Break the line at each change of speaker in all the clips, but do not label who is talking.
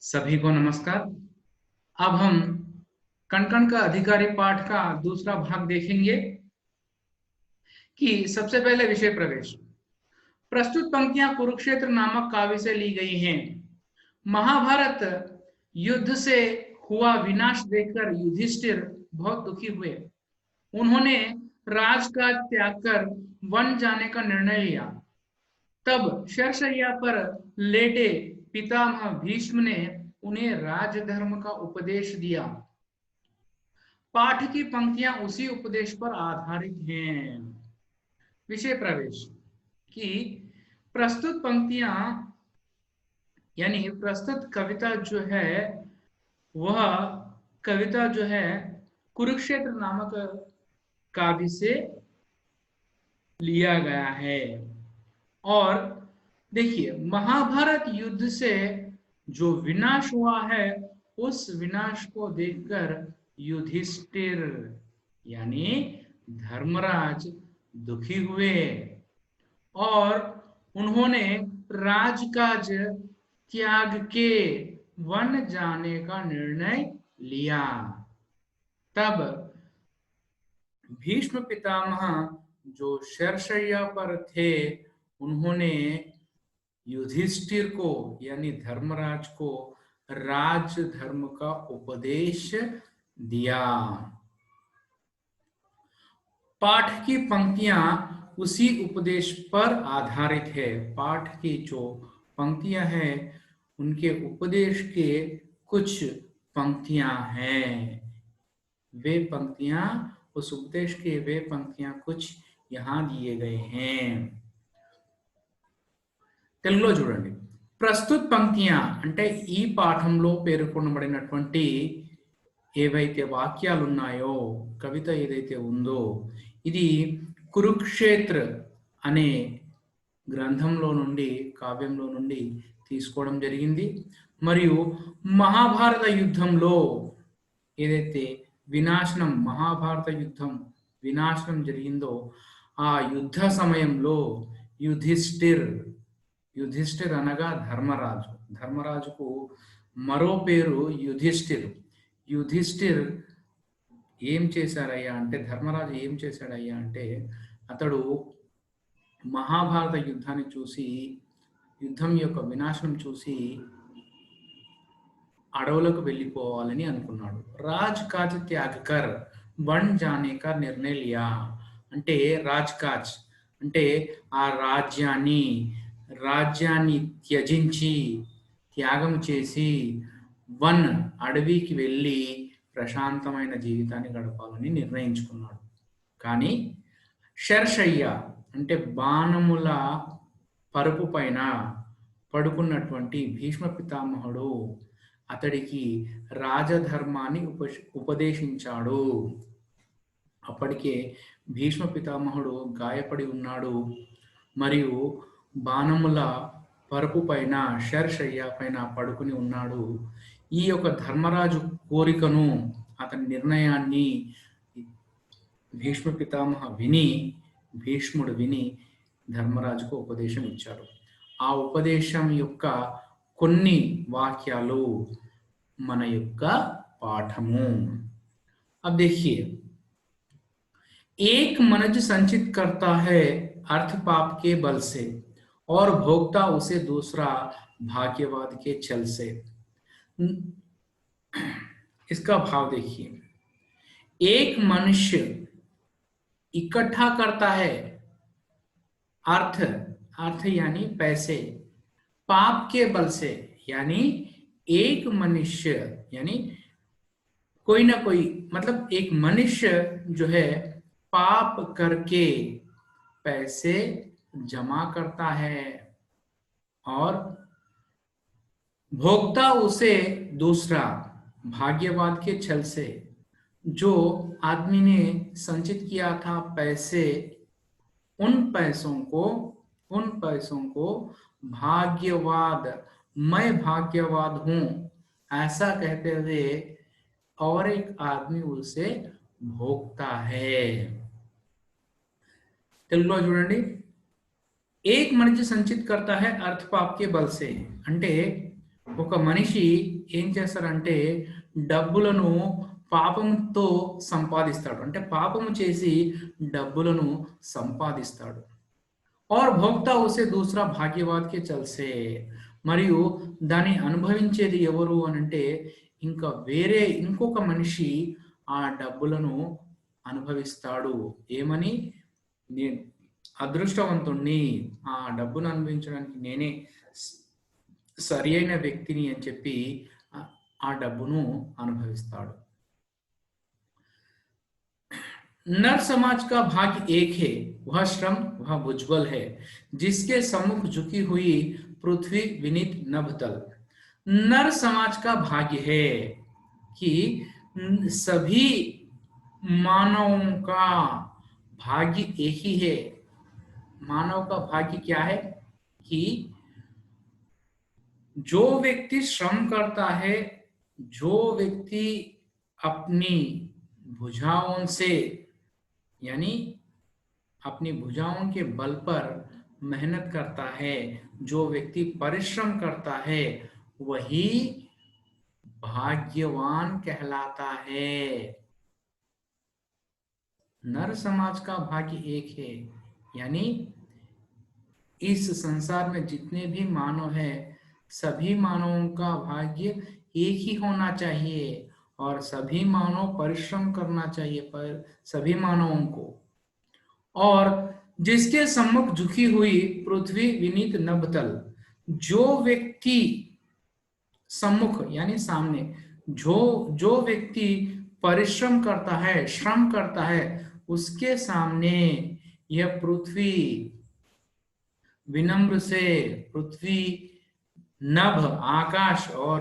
सभी को नमस्कार। अब हम कण-कण का अधिकारी पाठ का दूसरा भाग देखेंगे कि सबसे पहले विषय प्रवेश। प्रस्तुत पंक्तियां कुरुक्षेत्र नामक काव्य से ली गई हैं। महाभारत युद्ध से हुआ विनाश देखकर युधिष्ठिर बहुत दुखी हुए। उन्होंने राजकाज त्याग कर वन जाने का निर्णय लिया। तब शरशय्या पर लेटे पितामह भीष्म ने उन्हें राजधर्म का उपदेश दिया। पाठ की पंक्तियां उसी उपदेश पर आधारित हैं। विषय प्रवेश की प्रस्तुत पंक्तियां यानी प्रस्तुत कविता जो है वह कविता जो है कुरुक्षेत्र नामक काव्य से लिया गया है। और देखिए, महाभारत युद्ध से जो विनाश हुआ है उस विनाश को देखकर युधिष्ठिर यानी धर्मराज दुखी हुए और उन्होंने राजकाज त्याग के वन जाने का निर्णय लिया। तब भीष्म पितामह जो शरशय्या पर थे उन्होंने युधिष्ठिर को यानी धर्मराज को राजधर्म का उपदेश दिया। पाठ की पंक्तियां उसी उपदेश पर आधारित है। पाठ की जो पंक्तियां हैं उनके उपदेश के कुछ पंक्तियां हैं। वे पंक्तियां उस उपदेश के वे पंक्तियां कुछ यहां दिए गए हैं। తెలుగులో చూడండి, ప్రస్తుత పంక్తియా అంటే ఈ పాఠంలో పేర్కొనబడినటువంటి ఏవైతే వాక్యాలు ఉన్నాయో కవిత ఏదైతే ఉందో ఇది కురుక్షేత్ర అనే గ్రంథంలో నుండి కావ్యంలో నుండి తీసుకోవడం జరిగింది। మరియు మహాభారత యుద్ధంలో ఏదైతే వినాశనం మహాభారత యుద్ధం వినాశనం జరిగిందో ఆ యుద్ధ సమయంలో యుధిష్ఠిర్ అనగా ధర్మరాజు, ధర్మరాజుకు మరో పేరు యుధిష్ఠిర్ ఏం చేశారయ్యా అంటే ధర్మరాజు ఏం చేశాడయ్యా అంటే అతడు మహాభారత యుద్ధాన్ని చూసి యుద్ధం యొక్క వినాశనం చూసి అడవులకు వెళ్ళిపోవాలని అనుకున్నాడు। రాజ్కాజ్ త్యాగకర్ వన్ జానే కా నిర్ణయ లియా అంటే రాజ్కాజ్ అంటే ఆ రాజ్యాన్ని త్యజించి త్యాగం చేసి వన్ అడవికి వెళ్ళి ప్రశాంతమైన జీవితాన్ని గడపాలని నిర్ణయించుకున్నాడు। కానీ శర్షయ్య అంటే బాణముల పరుపు పైన పడుకున్నటువంటి భీష్మ పితామహుడు అతడికి రాజధర్మాన్ని ఉపదేశించాడు। అప్పటికే భీష్మ పితామహుడు గాయపడి ఉన్నాడు మరియు బాణముల పరుపు పైన శర్షయ్య పైన పడుకుని ఉన్నాడు। ఈ యొక్క ధర్మరాజు కోరికను అతని నిర్ణయాన్ని భీష్మ పితామహ భీష్ముడు విని ధర్మరాజుకు ఉపదేశం ఇచ్చాడు। ఆ ఉపదేశం యొక్క కొన్ని వాక్యాలు మన యొక్క పాఠము। अब देखिए, एक मनुष्य संचित करता है अर्थ पाप के बल से और भोगता उसे दूसरा भाग्यवाद के छल से। इसका भाव देखिए, एक मनुष्य इकट्ठा करता है अर्थ यानी पैसे, पाप के बल से यानी एक मनुष्य यानी कोई ना कोई मतलब एक मनुष्य जो है पाप करके पैसे जमा करता है और भोगता उसे दूसरा भाग्यवाद के छल से। जो आदमी ने संचित किया था पैसे, उन पैसों को भाग्यवाद, मैं भाग्यवाद हूं ऐसा कहते हुए और एक आदमी उसे भोगता है। తెలుగులో చూడండి, एक मनुष्य संचित करता है अर्थ पाप के बल से అంటే ఒక మనిషి ఏం చేస్తాడంటే డబ్బులను పాపంతో సంపాదిస్తాడు, అంటే పాపము చేసి డబ్బులను సంపాదిస్తాడు. और भोक्ता उसे दूसरा భాగ్యవాద్ కే చల్సే, మరియు దాన్ని అనుభవించేది ఎవరు అనంటే ఇంకా వేరే ఇంకొక మనిషి ఆ డబ్బులను అనుభవిస్తాడు. ఏమని? నేను అదృష్టవంతుణ్ణి, ఆ డబ్బును అనుభవించడానికి నేనే సరి అయిన వ్యక్తిని అని చెప్పి ఆ డబ్బును అనుభవిస్తాడు. नर समाज का भाग्य एक है, वह श्रम, वह भुजबल है, जिसके सम्मुख झुकी हुई पृथ्वी विनीत नभतल। नर समाज का भाग्य है कि सभी मानवों का भाग्य एक ही है। मानव का भाग्य क्या है कि जो व्यक्ति श्रम करता है, जो व्यक्ति अपनी भुजाओं से यानी अपनी भुजाओं के बल पर मेहनत करता है, जो व्यक्ति परिश्रम करता है, वही भाग्यवान कहलाता है। नर समाज का भाग्य एक है, यानी इस संसार में जितने भी मानव हैं, सभी मानवों का भाग्य एक ही होना चाहिए और सभी मानव परिश्रम करना चाहिए पर सभी मानवों को। और जिसके सम्मुख झुकी हुई पृथ्वी विनीत नभतल, जो व्यक्ति सम्मुख यानी सामने, जो व्यक्ति परिश्रम करता है, श्रम करता है, उसके सामने यह पृथ्वी विनम्र से, पृथ्वी नभ आकाश और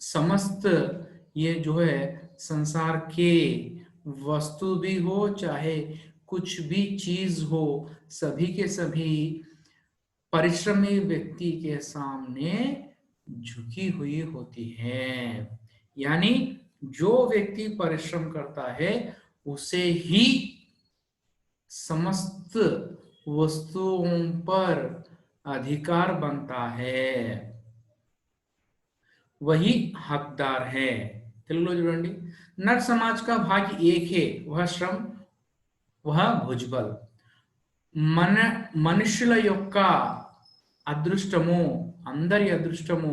समस्त ये जो है संसार के वस्तु भी हो चाहे कुछ भी चीज हो, सभी के सभी परिश्रमी व्यक्ति के सामने झुकी हुई होती है। यानी जो व्यक्ति परिश्रम करता है उसे ही समस्त वस्तुओं पर अधिकार बनता है, वही हकदार है। తెలుగులో చూడండి, నర్ సమాజ్ కా భాగ్య ఏక్ హే, వహ శ్రమ్, వహ భుజ్బల్. మనుషుల యొక్క అదృష్టము, అందరి అదృష్టము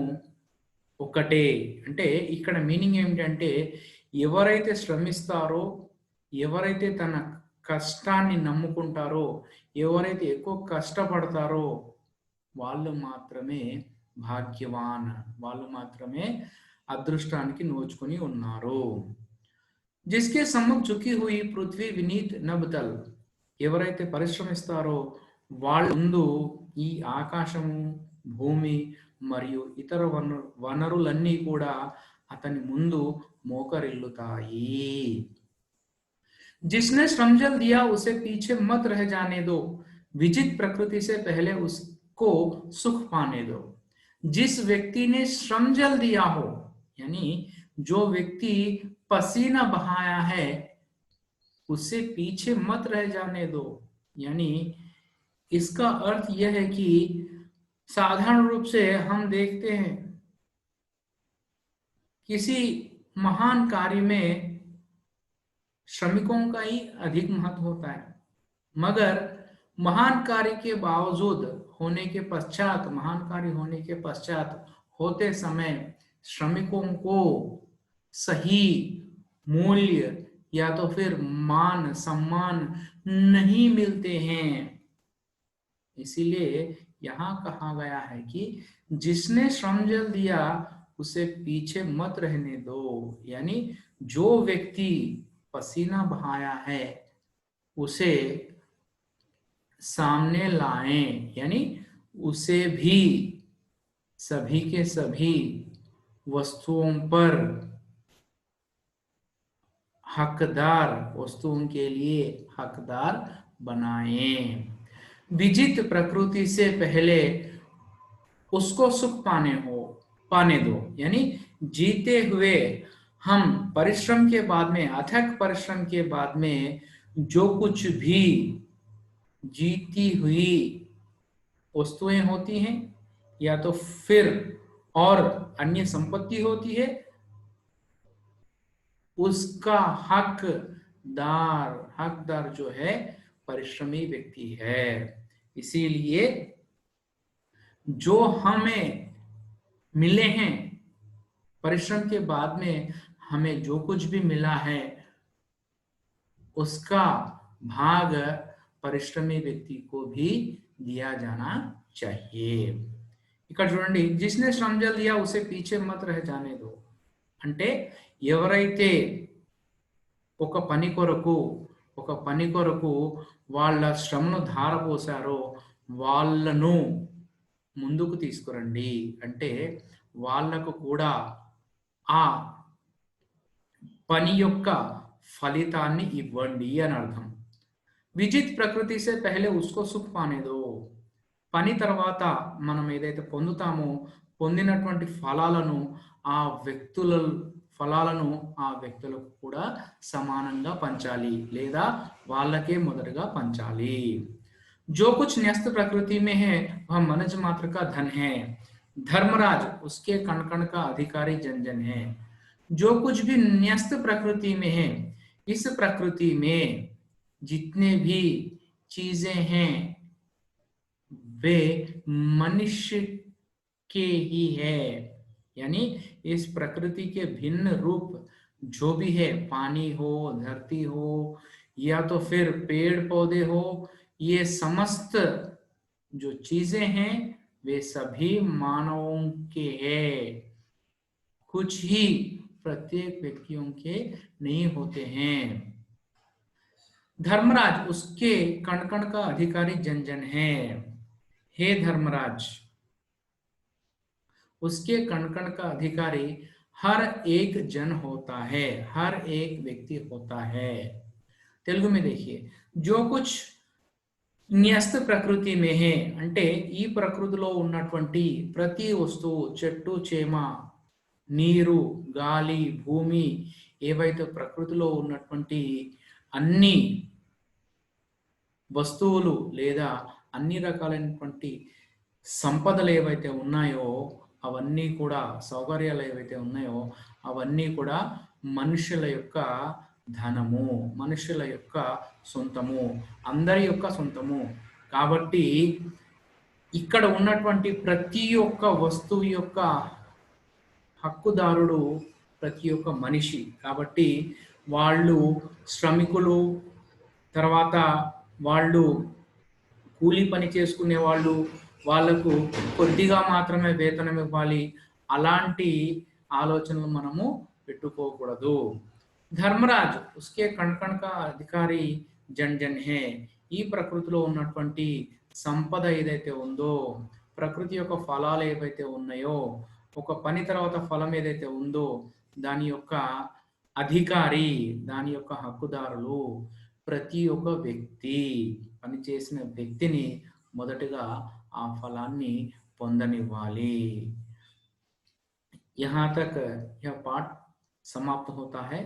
ఒకటే. అంటే ఇక్కడ మీనింగ్ ఏమిటంటే ఎవరైతే శ్రమిస్తారో, ఎవరైతే తన కష్టాన్ని నమ్ముకుంటారో, ఎవరైతే ఎక్కువ కష్టపడతారో వాళ్ళు మాత్రమే భాగ్యవాన్, వాళ్ళు మాత్రమే అదృష్టానికి నోచుకొని ఉన్నారు. జిస్కే సమ్ముఖ్ ఝుకి హుయి పృథ్వీ వినీత్ నభతల్, ఎవరైతే పరిశ్రమిస్తారో వాళ్ళ ముందు ఈ ఆకాశము, భూమి మరియు ఇతర వనరులన్నీ కూడా అతని ముందు మోకరిల్లుతాయి. जिसने श्रम जल दिया उसे पीछे मत रह जाने दो, विजित प्रकृति से पहले उसको सुख पाने दो। जिस व्यक्ति ने श्रम जल दिया हो, यानी जो व्यक्ति पसीना बहाया है, उसे पीछे मत रह जाने दो। यानी इसका अर्थ यह है कि साधारण रूप से हम देखते हैं किसी महान कार्य में श्रमिकों का ही अधिक महत्व होता है, मगर महान कार्य के बावजूद होने के पश्चात, महान कार्य होने के पश्चात होते समय श्रमिकों को सही मूल्य या तो फिर मान सम्मान नहीं मिलते हैं। इसीलिए यहाँ कहा गया है कि जिसने श्रम जल दिया उसे पीछे मत रहने दो, यानी जो व्यक्ति पसीना बहाया है उसे सामने लाएं, यानी उसे भी सभी के सभी वस्तुओं पर हकदार, वस्तुओं के लिए हकदार बनाएं। विजित प्रकृति से पहले उसको सुख पाने दो, यानी जीते हुए हम परिश्रम के बाद में, अथक परिश्रम के बाद में जो कुछ भी जीती हुई वस्तुएं होती हैं या तो फिर और अन्य संपत्ति होती है, उसका हकदार जो है परिश्रमी व्यक्ति है। इसीलिए जो हमें मिले हैं, परिश्रम के बाद में हमें जो कुछ भी मिला है, उसका भाग పరిశ్రమి వ్యక్తి को भी दिया जाना चाहिए। ఇక్కడ చూడండి, जिसने श्रम जल दिया उसे पीछे मत रह जाने दो। అంటే ఎవరైతే ఒక పని కొరకు వాళ్ళ శ్రమను ధారపోసారో వాళ్ళను ముందుకు తీసుకురండి, అంటే వాళ్ళకు కూడా ఆ పని యొక్క ఫలితాన్ని ఇవ్వండి అని అర్థం। విజిత్ ప్రకృతి సే పహలే ఉస్కో సుఖ్ పానే దో। పని తర్వాత మనం ఏదైతే పొందుతామో పొందినటువంటి ఆ వ్యక్తుల ఫలాలను ఆ వ్యక్తులకు కూడా సమానంగా పంచాలి, లేదా వాళ్ళకే మొదటగా పంచాలి। जो कुछ न्यस्त प्रकृति में है वह मनुष्य मात्र का धन है, धर्मराज उसके कण कण का अधिकारी जन जन है। जो कुछ भी न्यस्त प्रकृति में है, इस प्रकृति में जितने भी चीजें हैं वे मनुष्य के ही है। यानी इस प्रकृति के भिन्न रूप जो भी है, पानी हो, धरती हो, या तो फिर पेड़ पौधे हो, ये समस्त जो चीजें हैं वे सभी मानवों के हैं, कुछ ही प्रत्येक व्यक्तियों के नहीं होते हैं। धर्मराज उसके कण कण का अधिकारी जन जन है। हे धर्मराज, उसके कण कण का अधिकारी हर एक जन होता है, हर एक व्यक्ति होता है। तेलुगु में देखिए, जो कुछ న్యస్త ప్రకృతి మే హే అంటే ఈ ప్రకృతిలో ఉన్నటువంటి ప్రతి వస్తువు, చెట్టు చేమ, నీరు, గాలి, భూమి, ఏవైతే ప్రకృతిలో ఉన్నటువంటి అన్ని వస్తువులు లేదా అన్ని రకాలైనటువంటి సంపదలు ఏవైతే ఉన్నాయో అవన్నీ కూడా, సౌకర్యాలు ఏవైతే ఉన్నాయో అవన్నీ కూడా మనుషుల యొక్క ధనము, మనుషుల యొక్క సొంతము, అందరి యొక్క సొంతము। కాబట్టి ఇక్కడ ఉన్నటువంటి ప్రతి ఒక్క వస్తువు యొక్క హక్కుదారుడు ప్రతి ఒక్క మనిషి। కాబట్టి వాళ్ళు శ్రమికులు, తర్వాత వాళ్ళు కూలి పని చేసుకునే వాళ్ళు, వాళ్ళకు కొద్దిగా మాత్రమే వేతనం ఇవ్వాలి, అలాంటి ఆలోచనలు మనము పెట్టుకోకూడదు। ధర్మరాజ్ ఉస్కే కణ కణ కా అధికారి జన్ జన్ హే। ఈ ప్రకృతిలో ఉన్నటువంటి సంపద ఏదైతే ఉందో, ప్రకృతి యొక్క ఫలాలు ఏవైతే ఉన్నాయో, ఒక పని తర్వాత ఫలం ఏదైతే ఉందో దాని యొక్క అధికారి, దాని యొక్క హక్కుదారులు ప్రతి ఒక్క వ్యక్తి, పనిచేసిన వ్యక్తిని మొదటగా ఆ ఫలాన్ని పొందనివ్వాలి। यहाँ तक यह पाठ समाप्त होता है।